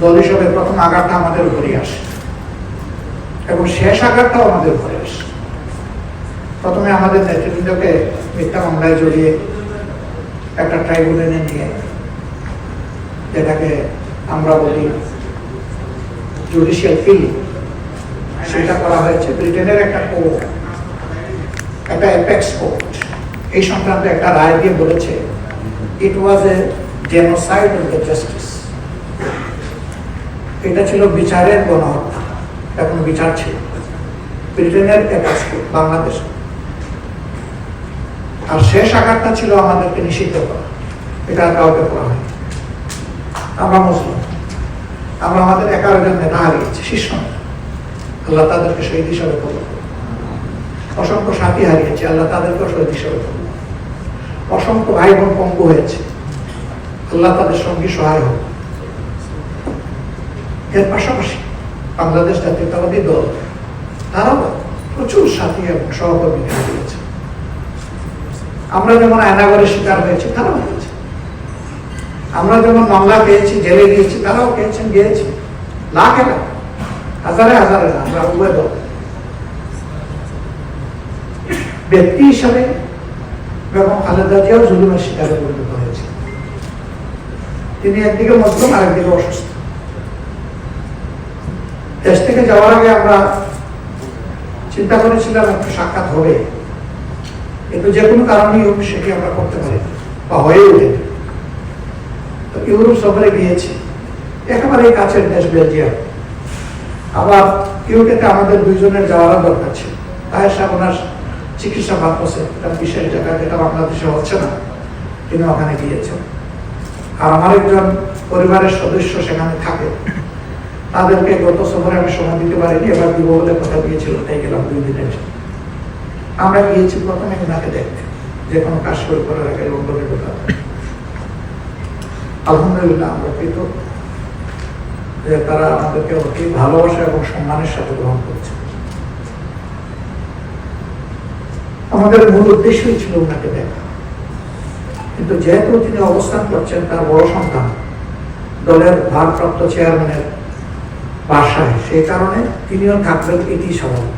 দল হিসেবে প্রথম আঘাতটা আমাদের উপরেই আসে এবং শেষ আঘাতটাও আমাদের উপরে আসে। প্রথমে আমাদের নেতৃবৃন্দকে মিথ্যা মামলায় জড়িয়ে একটা ট্রাইব্যুনালে নিয়ে, যেটাকে আমরা বলি জুডিশিয়াল কিলিং, সেটা করা হয়েছে। ব্রিটেনের একটা কোর্ট, একটা অ্যাপেক্স কোর্ট, এই সংক্রান্ত একটা রায় দিয়ে বলেছে it was a genocide of the justice. এটা ছিল বিচারের গণহত্যা, এখন বিচার ছিল ব্রিটেনের অ্যাপেক্স কোর্ট বাংলাদেশে। আর শেষ আঘাতটা ছিল আমাদেরকে নিষিদ্ধ করা, এটা কাউকে করা হয়। আমরা মুসলিম, আমরা আমাদের 11 জন নেতা হারিয়েছি, শীর্ষ নেতা, আল্লাহ তাদেরকে শহীদ হিসাবে কবুল করুন। অসংখ্য সাথী হারিয়েছি, আল্লাহ তাদেরকেও শহীদ হিসাবে কবুল করুন। অসংখ্য ভাই বোন পঙ্গু হয়েছে, আল্লাহ তাদের সঙ্গী সহায় হোক। এর পাশাপাশি বাংলাদেশ জাতীয়তাবাদী দল তারাও প্রচুর সাথী এবং সহকর্মী হারিয়েছে। আমরা যেমন আয়নাগরের শিকার হয়েছি, তারাও হয়েছে। আমরা যেমন মামলা পেয়েছি, জেলে গিয়েছি, তারাও পেয়েছেন, গিয়েছি লাখে লাখ, হাজারে হাজারে। আমরা উভয় দল ব্যক্তি হিসাবে বেগম খালেদা জিয়াও জুলুমের শিকারে পরিণত হয়েছে। তিনি একদিকে মজলুম, আরেকদিকে অসুস্থ। দেশ থেকে যাওয়ার আগে আমরা চিন্তা করেছিলাম একটু সাক্ষাৎ হবে, কিন্তু যে কোনো কারণেই হোক সেটি আমরা করতে পারি বা হয়ে ওঠে। তো ইউরোপ সফরে গিয়েছি, একেবারে কাছের দেশ বেলজিয়াম। আবার ইউকেতে আমাদের 2 জনের যাওয়ার দরকার ছিল। তাই ওনার চিকিৎসা পারপসে একটা বিশেষ জায়গা, যেটা বাংলাদেশে হচ্ছে না, তিনি ওখানে গিয়েছেন। আর আমার একজন পরিবারের সদস্য সেখানে থাকে, তাদেরকে গত সফরে আমি সময় দিতে পারিনি, এবার দিব বলে কথা দিয়েছিল, তাই গেলাম 2 দিনের জন্য। আমরা গিয়েছি প্রথমে ওনাকে দেখতে, যে কোনো কাজ শুরু করার আগে লন্ডনে ঢোকা। আলহামদুলিল্লাহ আমরা কৃতজ্ঞ যে তারা আমাদেরকে অতি ভালোবাসা এবং সম্মানের সাথে গ্রহণ করছে। আমাদের মূল উদ্দেশ্যই ছিল ওনাকে দেখা, কিন্তু যেহেতু তিনি অবস্থান করছেন তার বড় সন্তান দলের ভারপ্রাপ্ত চেয়ারম্যানের বাসায়, সেই কারণে তিনিও থাকবেন, এটি স্বাভাবিক।